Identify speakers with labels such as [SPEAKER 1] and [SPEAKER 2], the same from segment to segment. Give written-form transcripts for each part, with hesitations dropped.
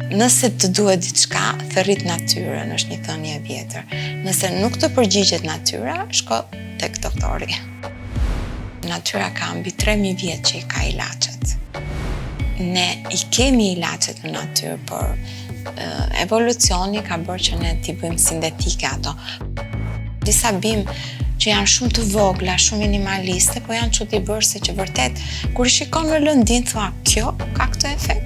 [SPEAKER 1] Nëse të duhet diçka, thërrit natyrën, është një thënie e vjetër. Nëse nuk të përgjigjet natyra, shko tek doktori. Natyra ka mbi 3000 vjet që i ka ilaçet. Ne i kemi ilaçet në natyrë, por evolucioni ka bërë që ne t'i bëjmë sintetike ato. Disa bimë që janë shumë të vogla, shumë minimaliste, po janë çudi bërëse që vërtet, kur i shikon në lëndin, thua, kjo ka këtë efekt.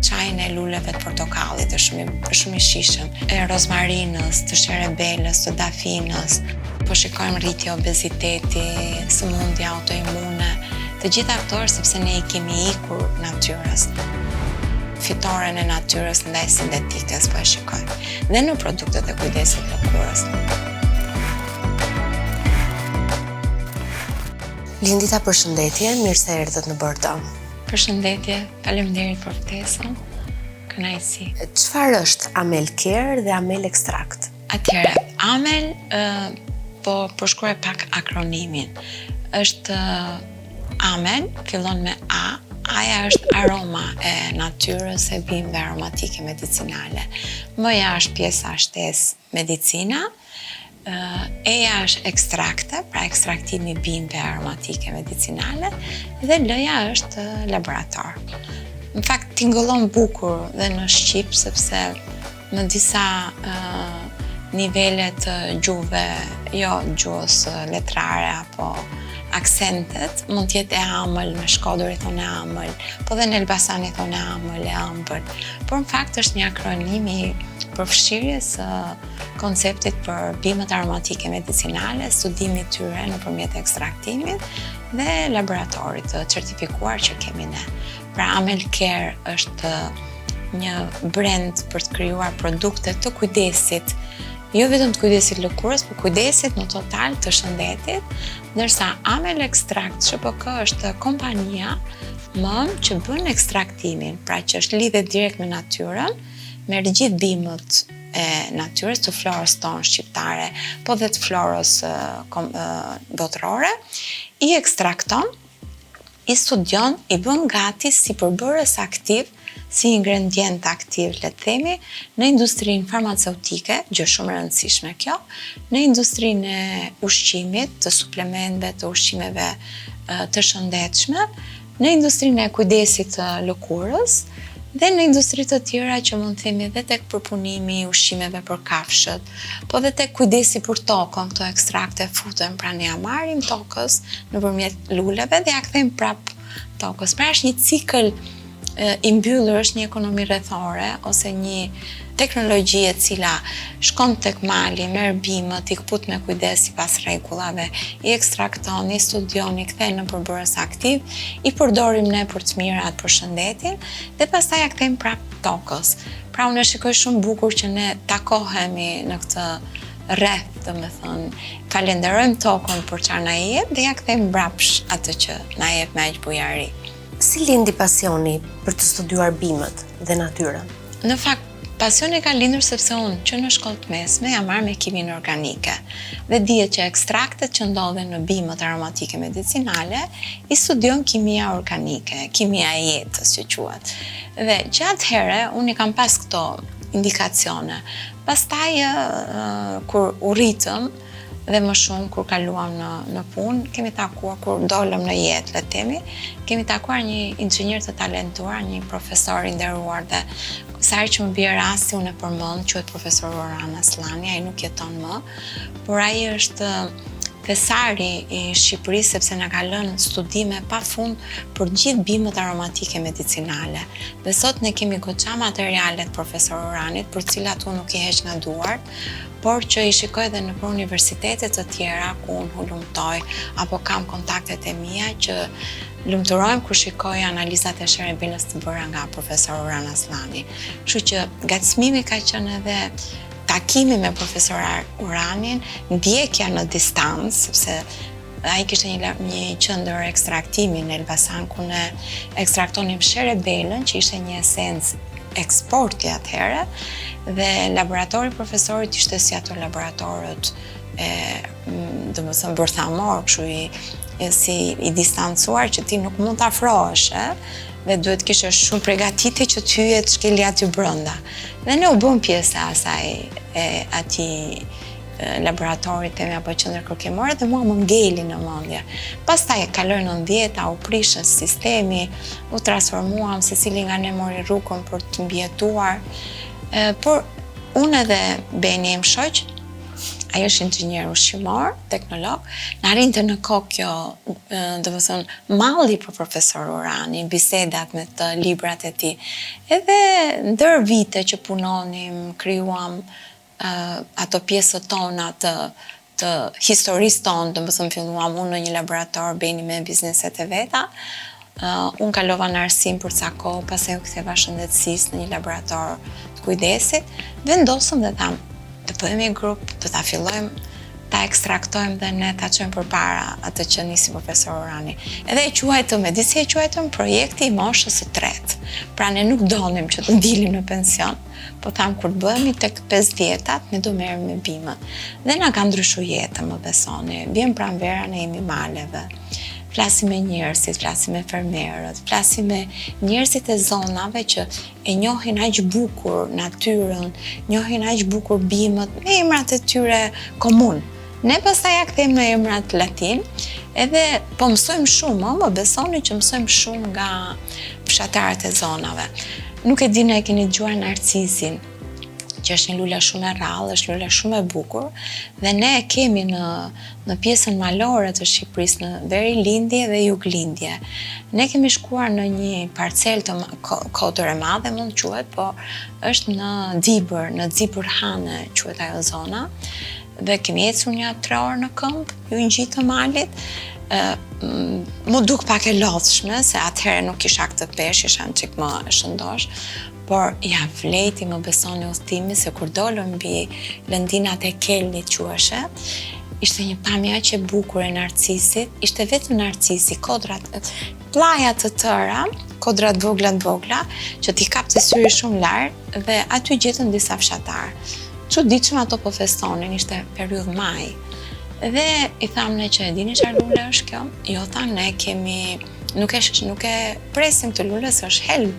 [SPEAKER 1] Çajin e luleve të portokallit është shumë i shijshëm, e rozmarinës, të sherebelës, të dafinës. Po shikojmë rritje obeziteti, sëmundje autoimune, të gjitha këto është sepse ne i kemi ikur natyrës. Fitoren e natyrës ndaj sintetikës po e shikojmë. Dhe në produktet e kujdesit lëkurës.
[SPEAKER 2] Lindita, përshëndetje, mirë se erdhët në Bordeaux.
[SPEAKER 1] Përshëndetje, faleminderit për ftesën. Kënaqësi.
[SPEAKER 2] Çfarë është Amel Care dhe Amel Extract?
[SPEAKER 1] Atëherë, Amel po përshkruaj pak akronimin. Është Amel, fillon me A. Aja është aroma e natyrës e bimëve aromatike medicinale. M-ja është pjesa shtesë medicina. E-ja është ekstrakte, pra ekstraktimi bimëve aromatike medicinale, dhe L-ja është laborator. Në fakt, tingëllon bukur dhe në Shqip, sepse në disa nivelet gjuhëve, jo gjuhës letrare apo aksentet, mund t'jetë e amël, me Shkodër i thonë e amël, po dhe në Elbasan i thonë e amël, e ëmbël. Por në fakt është një akronim i përfshirjes së konceptit për bimët aromatike medicinale, studimit tyre nëpërmjet ekstraktimit dhe laboratorit të certifikuar që kemi ne. Pra Amel Care është një brand për të krijuar produkte të kujdesit, jo vetëm të kujdesit lëkurës, por kujdesit në total të shëndetit, ndërsa Amel Extract SHPK është kompania që bën ekstraktimin, pra që është lidhet direkt me natyrën, me gjithë bimët e natyrës, të florës tonë shqiptare, po dhe të florës botërore, i ekstrakton, i studion, i bën gati si përbërës aktiv, si ingredient aktiv, le të themi, në industrinë farmaceutike, gjë shumë e rëndësishme kjo, në industrinë e ushqimit, të suplementeve, të ushqimeve të shëndetshme, në industrinë e kujdesit të lëkurës, dhe në industri të tjera që mund të themi dhe tek përpunimi i ushqimeve për kafshët, po dhe tek kujdesi për tokën, këto ekstrakte futen, pra ne ja marrim tokës nëpërmjet luleve dhe ja kthejmë prap tokës. Pra është një cikël i mbyllur, është një ekonomi rrethore ose një teknologji e cila shkon tek mali, merr bimët, i kput me kujdes sipas rregullave, i ekstrakton, i studion, i kthen në përbërës aktiv, i përdorim ne për të mirat për shëndetin dhe pastaj ja kthejmë prap tokës. Pra unë e shikoj shumë bukur që ne takohemi në këtë rreth, domethënë, falenderojmë tokën për çfarë na jep dhe ja kthejmë mbrapsh atë që na jep me aq bujari.
[SPEAKER 2] Si lindi pasioni për të studiuar bimët dhe natyrën?
[SPEAKER 1] Në fakt, pasioni ka lindur sepse unë që në shkollë të mesme jam marrë me kimin organike dhe dihet që ekstraktet që ndodhen në bimët aromatike medicinale i studion kimia organike, kimia e jetës që quhet. Dhe gjatë herë unë i kam pas këto indikacione. Pastaj kur u rritëm dhe më shumë kur kaluam në punë, kemi takuar, kur dolëm në jetë, le të themi, kemi takuar një inxhinier të talentuar, një profesor i nderuar dhe sa herë që më bie rasti unë e përmend, quhet profesor Orhan Aslani, ai nuk jeton më, por ai është thesari i Shqipërisë sepse na ka lënë studime pafund për gjithë bimët aromatike medicinale. Dhe sot ne kemi goxha materiale të profesor Orhanit, për të cilat unë nuk i heq nga duart, por që i shikoj edhe në universitete të tjera ku unë hulumtoj apo kam kontaktet e mia që lumturohem kur shikoj analizat e sherebelës të bëra nga profesor Orhan Aslani. Kështu që ngacmimi ka qenë edhe takimi me profesor Orhanin, ndjekja në distancë, sepse ai kishte një qendër ekstraktimi në Elbasan ku ne ekstraktonim sherebelën, që ishte një esencë eksporti atëherë, dhe laboratori profesorit ishte si ato laboratorët domethënë bërthamor, kështu si i distancuar që ti nuk mund të afrohesh, dhe duhet kishe shumë përgatitje që të hyjet shkelja aty brenda. Dhe ne u bëm pjesë e asaj atij laboratorit temi apo qendër kërkimore dhe mua më ngeli në mendje. Pastaj kaloi 90-ta, u prishën sistemi, u transformuam, secili nga ne mori rrugën për të mbijetuar. Por unë edhe Beni im shoq, ai është inxhinier ushqimor, teknolog, na rinte në kohë kjo, domethënë malli për profesor Urani, bisedat me të librat e tij. Edhe ndër vite që punonim, krijuam ato pjesët tona të historisë tonë, domethënë filluam unë në një laborator, Beni me bizneset e veta. Unë kalova në arsim për ca kohë, pastaj u ktheva shëndetësisë në një laborator të kujdesit, vendosëm dhe tham, të bëhemi grup, do ta fillojmë ta ekstraktojmë dhe ne ta çojmë përpara atë që nisi profesor Urani. Edhe e quajtëm, e di si e quajtëm, projekti i moshës së tretë. Pra ne nuk donim që të dilim në pension, po tham kur bëhemi tek 50-tat, ne do merrem me bimët. Dhe na ka ndryshuar jetën, më besoni. Vjen pranvera, ne jemi maleve. Flasim me njerëzit, flasim me fermerët, flasim me njerëzit e zonave që e njohin aq bukur natyrën, njohin aq bukur bimët, me emrat e tyre komun. Ne pastaj ja kthejmë në emrat latin, edhe po mësojmë shumë, më besoni që mësojmë shumë nga fshatarët e zonave. Nuk e di ne e keni dëgjuar narcisin, që është një lule shumë e rrallë, është lule shumë e bukur, dhe ne e kemi në pjesën malore të Shqipërisë, në Verilindje dhe Juglindje. Ne kemi shkuar në një parcel të Kodër e Madhe, mund quhet, po është në Dzibër, në Dzibër Hane quhet ajo zona, dhe kemi ecur një 3 orë në këmbë, ju ngjit të malit. Mu duk pak e lodhshme, se atëherë nuk kisha këtë peshë, isha në çik më shëndosh, por ja vleti, më besoni udhëtimi, se kur dolëm mbi lëndinat e Kelnit quheshe, ishte një pamje aq e bukur e narcisit, ishte vetëm narcisi, kodrat, pllajat të tëra, kodrat vogla, që t'i kapte syri shumë lart, dhe aty gjetën disa fshatarë. Çuditshëm ato po festonin, ishte periudhë maj. Dhe i thamë ne që e dini çfarë lule është kjo? Jo, thamë ne kemi, nuk e presim të lule se është helm.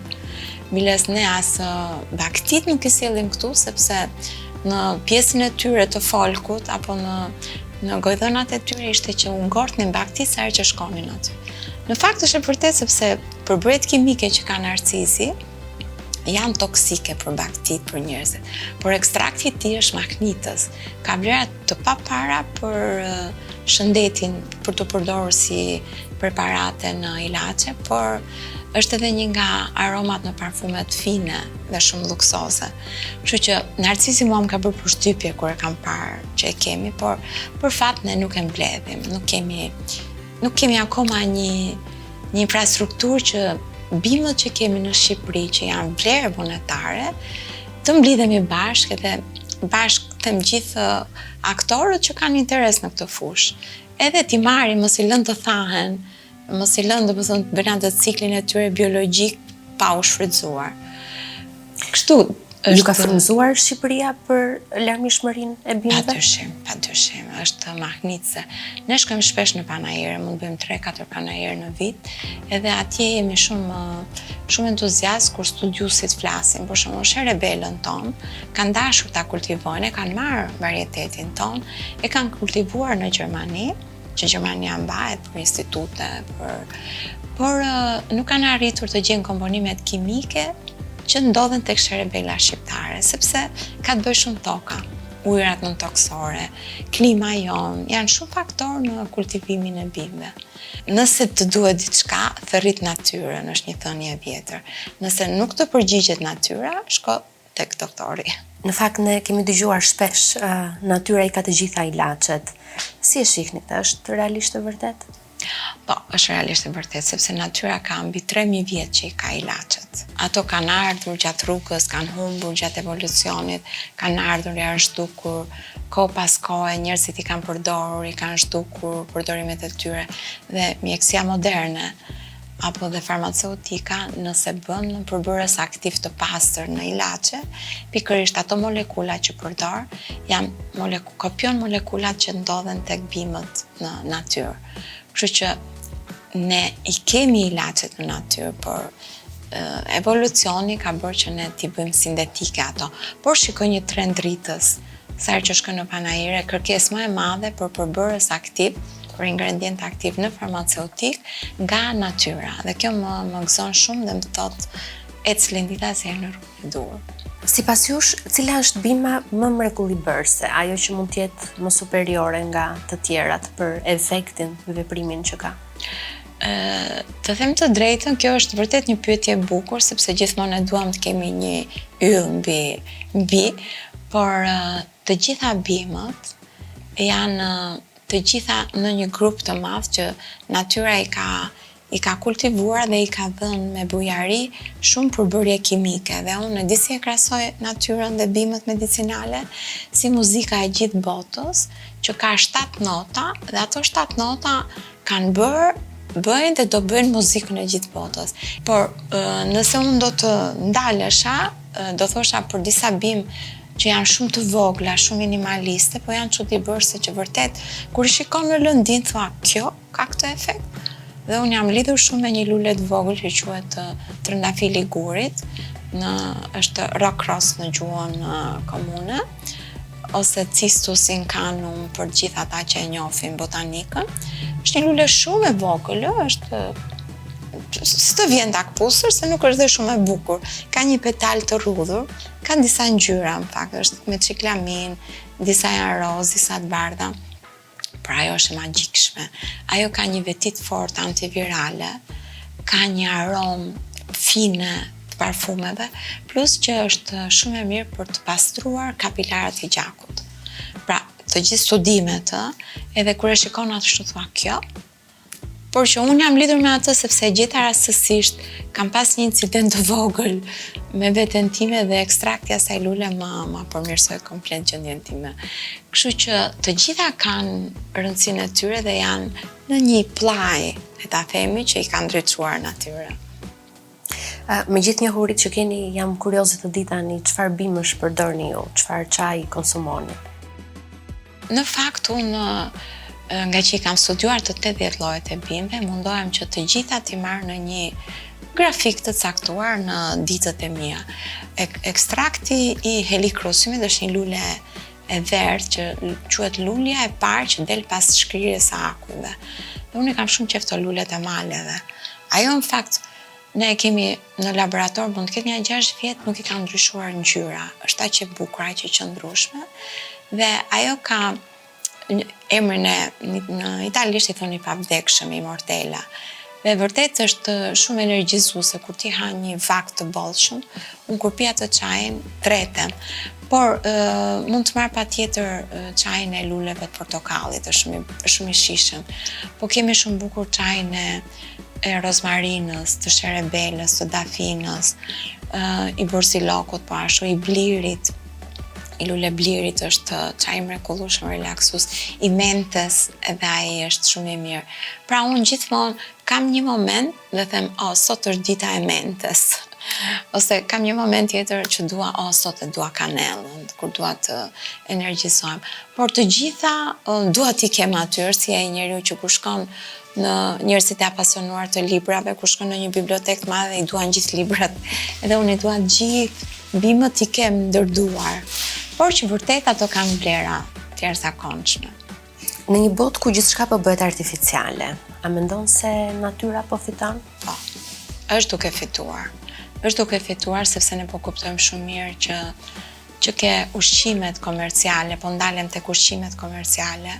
[SPEAKER 1] Miles ne asë baktit nuk i sjellim këtu, sepse në pjesën e tyre të folkut, apo në gojdhënat e tyre ishte që u ngortnin baktit sa herë që shkonin aty. Në fakt është e vërtet sepse përbërjet kimike që ka narcisi janë toksike për baktit, për njerëzit. Por ekstrakti i tij është magnitës. Ka vlera të papara për shëndetin, për të përdorur si preparate në ilaçe, por është edhe një nga aromat në parfumet fine dhe shumë luksoze. Kështu që narcisi mua më ka bërë përshtypje kur e kam parë që e kemi, por për fat ne nuk e mbledhim, nuk kemi akoma një infrastrukturë që bimët që kemi në Shqipëri, që janë vlerë monetare, të mblidhemi bashkë edhe bashkë të gjithë aktorët që kanë interes në këtë fushë. Edhe t'i marrin, mos i lënë të thahen, mos i lënë të bëjnë atë ciklin e tyre biologjik pa u shfrytzuar. Kështu
[SPEAKER 2] Ju ka frymëzuar Shqipëria për larmishmërinë e bimëve?
[SPEAKER 1] Padyshim, është mahnitse. Ne shkojmë shpesh në panajere, mund bëjmë 3-4 panajere në vit, edhe atje jemi shumë entuziast kur studiusit flasin, për shembull sherebelën tonë, kanë dashur ta kultivojnë, e kanë marrë varietetin tonë, e kanë kultivuar në Gjermani, që Gjermania mbahet për institute, por nuk kanë arritur të gjejnë komponimet kimike që ndodhen tek sherebela shqiptare, sepse ka të bëjë shumë toka, ujërat nëntoksore, klima jon, janë shumë faktorë në kultivimin e bimëve. Nëse të duhet diçka, thërrit natyrën, është një thënie e vjetër. Nëse nuk të përgjigjet natyra, shko tek doktori.
[SPEAKER 2] Në fakt ne kemi dëgjuar shpesh natyra i ka të gjitha ilaçet. Si e shihni këtë? Është realisht e vërtet?
[SPEAKER 1] Po, është realisht e vërtet, sepse natyra ka mbi 3000 vjet që i ka ilaçet. Ato kanë ardhur gjatë rrugës, kanë humbur gjatë evolucionit, kanë ardhur, janë zhdukur, kohë pas kohe njerëzit i kanë përdorur, i kanë zhdukur përdorimet e tyre, dhe mjekësia moderne apo dhe farmaceutika, nëse bën përbërës aktiv të pastër në ilaçe, pikërisht ato molekula që përdor janë kopion molekulat që ndodhen tek bimët në natyrë. Kështu që ne i kemi ilaçet në natyrë, por evolucioni ka bërë që ne t'i bëjmë sintetike ato. Por shikoj një trend rritës, sa herë që shkoj në panajire, kërkesë më e madhe për përbërës aktiv, për ingredient aktiv në farmaceutik nga natyra. Dhe kjo më gëzon shumë dhe më thotë ec Lindita se në rrugën e duhur.
[SPEAKER 2] Sipas jush, cila është bima më mrekullibërse, ajo që mund të jetë më superiore nga të tjerat për efektin, veprimin që ka?
[SPEAKER 1] Të them të drejtën, kjo është vërtet një pyetje e bukur, sepse gjithmonë e duam të kemi një yll mbi, por të gjitha bimët janë të gjitha në një grup të madh që natyra i ka kultivuar dhe i ka dhënë me bujari shumë përbërje kimike. Dhe unë e di si e krahasoj natyrën dhe bimët medicinale si muzika e gjithë botës, që ka 7 nota dhe ato 7 nota kanë bëjnë dhe do bëjnë muzikën e gjithë botës. Por nëse unë do të ndalesha, do thosha për disa bimë që janë shumë të vogla, shumë minimaliste, po janë çuditëbërëse që vërtet kur i shikon në lëndin thua, kjo ka këtë efekt. Dhe unë jam lidhur shumë me një lule të vogël që quhet trëndafili i gurit, është rockros në gjuhën komune, ose Cistus incanum për gjithë ata që e njohin botanikën. Është një lule shumë e vogël, është s'të vjen dakpusër, se nuk është dhe shumë e bukur. Ka një petal të rrudhur, ka disa ngjyra, në fakt, është me ciklamin, disa janë roz, disa të bardha. Por ajo është e magjikshme. Ajo ka një veti të fortë antivirale, ka një aromë fine të parfumeve, plus që është shumë e mirë për të pastruar kapilarët e gjakut. Pra, të gjithë studimet, edhe kur e shikon ashtu thua kjo, por që unë jam lidhur me atë sepse e gjeta rastësisht, kam pas një incident të vogël me veten time dhe ekstraktja asaj lule ma përmirësoi komplet gjendjen time. Kështu që të gjitha kanë rëndësinë e tyre dhe janë në një plaj, le ta themi, që i kanë ndriçuar natyra.
[SPEAKER 2] Me gjithë njohurit që keni, jam kurioze të di tani çfarë bimësh përdorni ju, çfarë çaji konsumoni?
[SPEAKER 1] Në fakt unë nga që i kam studiuar të 80 llojet e bimëve, mundohem që të gjitha t'i marr në një grafik të caktuar në ditët e mia. Ekstrakti i helichrysumit është një lule e verdhë që quhet lulja e parë që del pas shkrirjes së akujve. Dhe unë kam shumë qejf të lulet e maleve. Ajo në fakt ne e kemi në laborator, mund të ketë një 6 vjet, nuk i ka ndryshuar ngjyra. Është aq e bukur, aq e qëndrueshme. Dhe ajo ka emrin në italisht i thoni pavdekshëm, immortela. Dhe vërtet është shumë energjizuese kur ti ha një vak të bollshëm. Unë kur pi atë çajin, tretem. Por mund të marr patjetër çajin e luleve të portokallit, është shumë i shijshëm. Po kemi shumë bukur çajin e rozmarinës, të sherebelës, të dafinës, i borzilokut, po ashtu i blirit. I lule blirit është çaj mrekullueshëm, relaksues, i mentes edhe ai është shumë i mirë. Pra unë gjithmonë kam një moment dhe them, sot është dita e mentes. Ose kam një moment tjetër që sot e dua kanellën, kur dua të energjizohem. Por të gjitha dua t'i kem aty, si ai njeriu që kur shkon në njerëzit e apasionuar të librave, kur shkon në një bibliotekë të madhe, i duan gjithë librat. Edhe unë i dua gjithë bimët i kem ndërduar. Por që vërtet ato kanë vlera të jashtëzakonshme.
[SPEAKER 2] Në një botë ku gjithçka po bëhet artificiale, a mendon se natyra po fiton?
[SPEAKER 1] Po, është duke fituar. Është duke fituar sepse ne po kuptojmë shumë mirë që ke ushqimet komerciale, po ndalem tek ushqimet komerciale,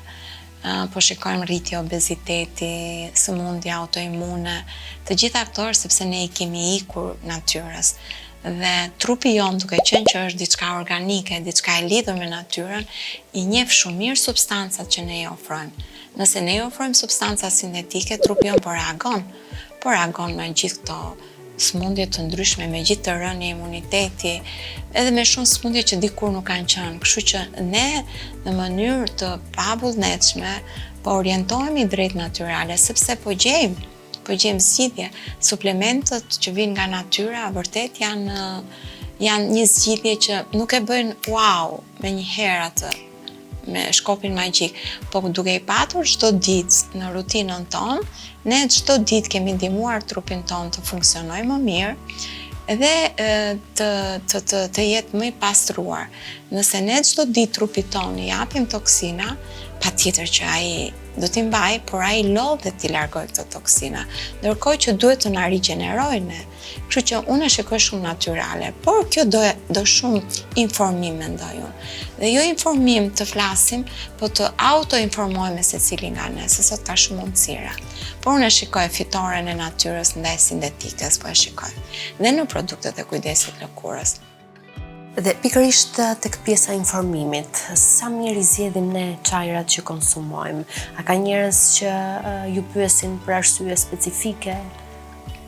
[SPEAKER 1] po shikojmë rritje obeziteti, sëmundje autoimune, të gjitha këto është sepse ne i kemi ikur natyrës. Dhe trupi jon, duke qenë që është diçka organike, diçka e lidhur me natyrën, i njeh shumë mirë substancat që ne i ofrojmë. Nëse ne i ofrojmë substanca sintetike, trupi jon po reagon me gjithë këto sëmundje të ndryshme, me gjithë të rënje imuniteti, edhe me shumë sëmundje që dikur nuk kanë qenë. Kështu që ne në mënyrë të pavullnetshme po orientohemi drejt natyrale, sepse po gjejmë zgjidhje. Suplementët që vijnë nga natyra vërtet janë një zgjidhje që nuk e bëjnë wow me një herë atë, me shkopin magjik, po duke i patur çdo ditë në rutinën tonë, ne çdo ditë kemi ndihmuar trupin tonë të funksionojë më mirë dhe të jetë më i pastruar. Nëse ne çdo ditë trupit tonë i japim toksina, patjetër që ai do t'i mbaj, por ai lodhet t'i largoj këto toksina, ndërkohë që duhet të na rigjenerojnë ne. Kështu që unë e shikoj shumë natyrale, por kjo do shumë informim mendoj unë. Dhe jo informim të flasim, po të auto-informojmë secili nga ne, se sot ka shumë mundësira. Por unë e shikoj fitoren e natyrës ndaj sintetikës, po e shikoj. Dhe në produktet e kujdesit lëkurës.
[SPEAKER 2] Dhe pikërisht tek pjesa e informimit, sa mirë i zgjedhim ne çajrat që konsumojmë? A ka njerëz që ju pyesin për arsye specifike?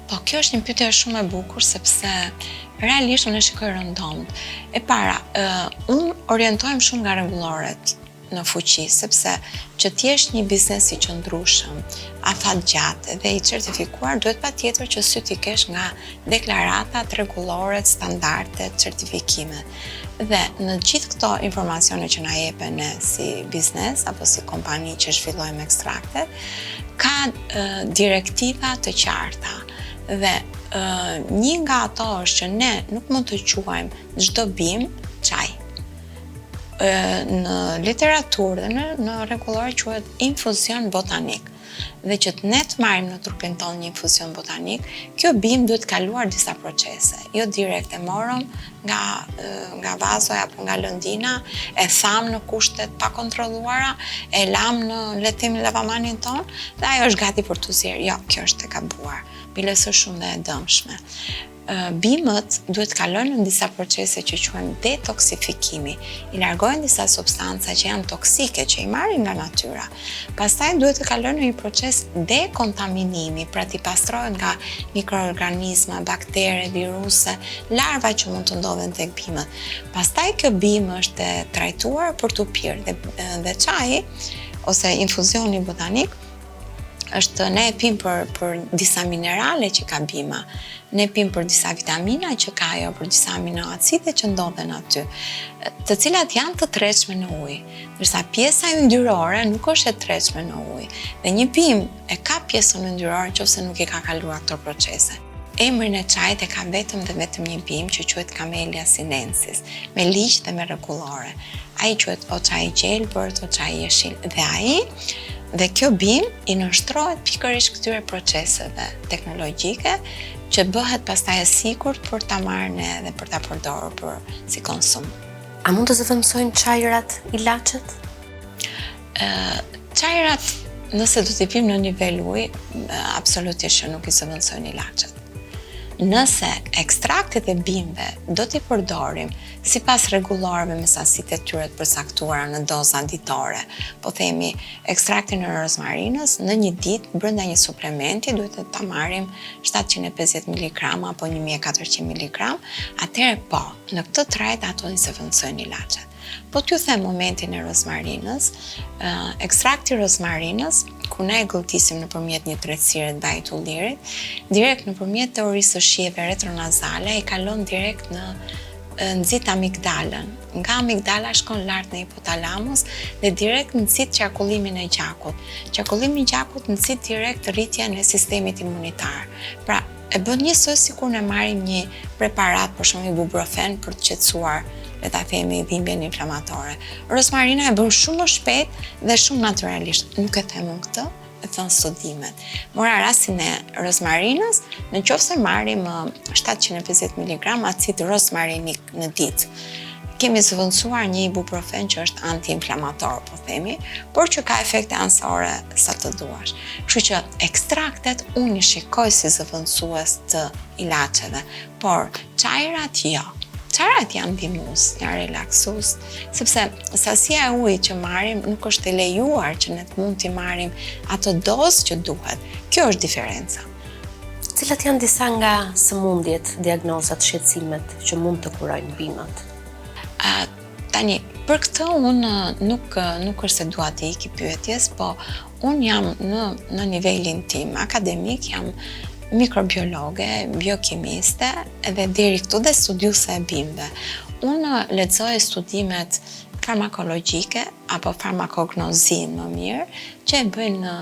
[SPEAKER 1] Po kjo është një pyetje shumë e bukur sepse realisht unë e shikoj rëndomt. E para, unë orientohem shumë nga rregulloret në fuqi, sepse që t'jesh një biznes i qëndrueshëm, afatgjatë dhe i certifikuar, duhet patjetër që sy t'i kesh nga deklaratat, rregulloret, standardet, certifikimet. Dhe në gjithë këto informacione që na jepen ne si biznes apo si kompani që zhvillojmë ekstraktet, ka direktiva të qarta. Dhe një nga ato është që ne nuk mund të quajmë çdo bim çaj. Në literaturë dhe në rregullore quhet infuzion botanik. Dhe që ne të marrim në trupin tonë një infuzion botanik, kjo bim duhet kaluar disa procese. Jo direkt e morëm nga vazoja apo nga lëndina, e tham në kushtet pa kontrolluara, e lam në letim lavamanin tonë, dhe ajo është gati për t'u zjerë. Jo, kjo është e gabuar. Biles është shumë dhe e dëmshme. Bimët duhet kalojnë në disa procese që quhen detoksifikimi, i largojnë disa substanca që janë toksike, që i marrin nga natyra. Pastaj duhet të kalojnë në një proces dekontaminimi, pra t'i pastrojnë nga mikroorganizma, baktere, viruse, larva që mund të ndodhen tek bimët. Pastaj kjo bimë është e trajtuar për t'u pirë dhe çaji ose infuzioni botanik është ne e pim për disa minerale që ka bima, ne pim për disa vitamina që ka ajo, për disa aminoacide që ndodhen aty, të cilat janë të tretshme në ujë, ndërsa pjesa yndyrore nuk është e tretshme në ujë. Dhe një bimë e ka pjesën yndyrore nëse nuk i ka kaluar këto procese. Emrin e çajit e ka vetëm një bimë që quhet Camellia sinensis, me liqë dhe me rregullore. Ai quhet o çaj i gjelbërt, o çaj i jeshil, dhe kjo bimë i nështrohet pikërisht këtyre proceseve teknologjike që bëhet pastaj e sigurt për ta marrë ne dhe për ta përdorur si konsum.
[SPEAKER 2] A mund të zëvendësojnë çajrat ilaçet?
[SPEAKER 1] Çajrat, nëse do t'i pim në nivel uji, absolutisht që nuk i zëvendësojnë ilaçet. Nëse ekstraktet e bimëve do t'i përdorim sipas rregullorëve me sasitë e tyre të përcaktuara në doza ditore, po themi ekstraktin e rozmarinës në një ditë brenda një suplementi duhet të ta marrim 750 mg apo 1400 mg, atëherë po, në këtë trajt ato i zëvendësojnë ilaçet. Po t'ju them momentin e rozmarinës, ekstrakti rozmarinës, ku ne e gëlltisim nëpërmjet një tretësire të bajit ullirit, direkt nëpërmjet teorisë së shijeve retronazale, i kalon direkt në nxit amigdalën. Nga amigdala shkon lart në hipotalamus dhe direkt nxit qarkullimin e gjakut. Qarkullimi i gjakut nxit direkt rritjen e sistemit imunitar. Pra, e bën njësoj sikur ne marrim një preparat, për shembull ibuprofen për të qetësuar, le ta themi, dhimbjen inflamatore. Rozmarina e bën shumë më shpejt dhe shumë natyralisht. Nuk e them unë këtë, e thon studimet. Mora rastin e rozmarinës, nëse marrim 750 mg acid rozmarinik në ditë. Kemi zëvendësuar një ibuprofen që është antiinflamator, po themi, por që ka efekte anësore sa të duash. Kështu që ekstraktet unë i shikoj si zëvendësues të ilaçeve, por çajrat jo. Çajrat janë ndihmues, janë relaksues, sepse sasia e ujit që marrim nuk është e lejuar që ne të mund t'i marrim ato dozë që duhet. Kjo është diferenca.
[SPEAKER 2] Cilat janë disa nga sëmundjet, diagnozat, shqetësimet që mund të kurojnë bimët?
[SPEAKER 1] Tani, për këtë unë nuk është se dua të iki pyetjes, po unë jam në nivelin tim akademik, jam mikrobiologe, biokimiste dhe deri këtu dhe studiuse e bimëve. Unë lexoj studimet farmakologjike apo farmakognozi më mirë, që e bëjnë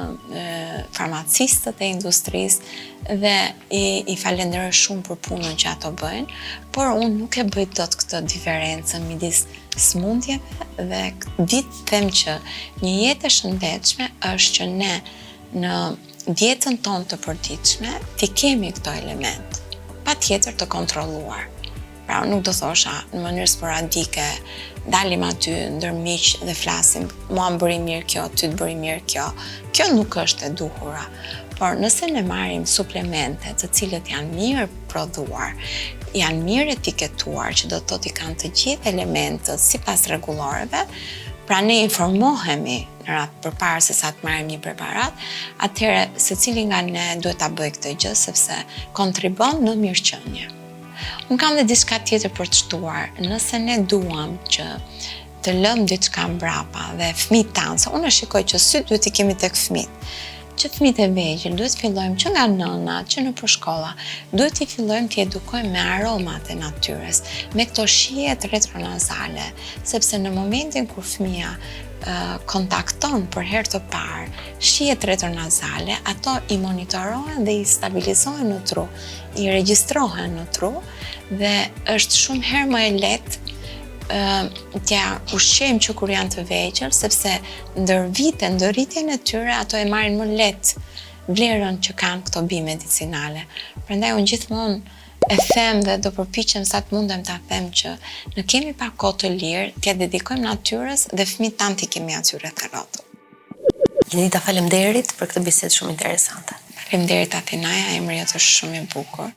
[SPEAKER 1] farmacistët e industrisë dhe i falenderoj shumë për punën që ato bëjnë, por unë nuk e bëj dot këtë diferencën midis smundjeve dhe ditë them që një jetë e shëndetshme është që ne në dietën tonë të përditshme ti kemi këto element, patjetër të kontrolluar. Pra, nuk do thosha në mënyrë sporadike, dalim aty ndër miq dhe flasim, mua më bëri mirë kjo, ty të bëri mirë kjo. Kjo nuk është e duhura. Por nëse ne marrim suplemente të cilët janë mirë prodhuar, janë mirë etiketuar, që do të thotë i kanë të gjithë elementët sipas rregulloreve, pra ne informohemi përpara se sa të marrim një preparat, atëherë secili nga ne duhet ta bëjë këtë gjë sepse kontribon në mirëqenie. Unë kam dhe diçka tjetër për të shtuar, nëse ne duam që të lëm diçka mbrapa dhe fëmijët tanë, se unë shikoj që syt duhet i kemi tek fëmijët. Që fëmijët e vegjël duhet fillojmë që nga nëna, që në përshkolla, duhet i fillojmë të edukojmë me aromat e natyrës, me këto shijet retronazale, sepse në momentin kur fëmia kontakton për herë të parë shijet retronazale, ato i monitorohen dhe i stabilizohen në tru, i regjistrohen në tru dhe është shumë herë më e lehtë t'ja ushqejmë që kur janë të vegjël, sepse ndër vite, ndër rritjen e tyre, ato e marrin më lehtë vlerën që kanë këto bimedicinale. Prandaj unë gjithmonë e them dhe do përpiqem sa të mundem ta them që ne kemi pak kohë të lirë, t'ja dedikojmë natyrës dhe fëmijët tanë t'i kemi atyre të rrotull.
[SPEAKER 2] Jenita, faleminderit për këtë bisedë shumë interesante.
[SPEAKER 1] Faleminderit Athinaja, emri jot është shumë i bukur.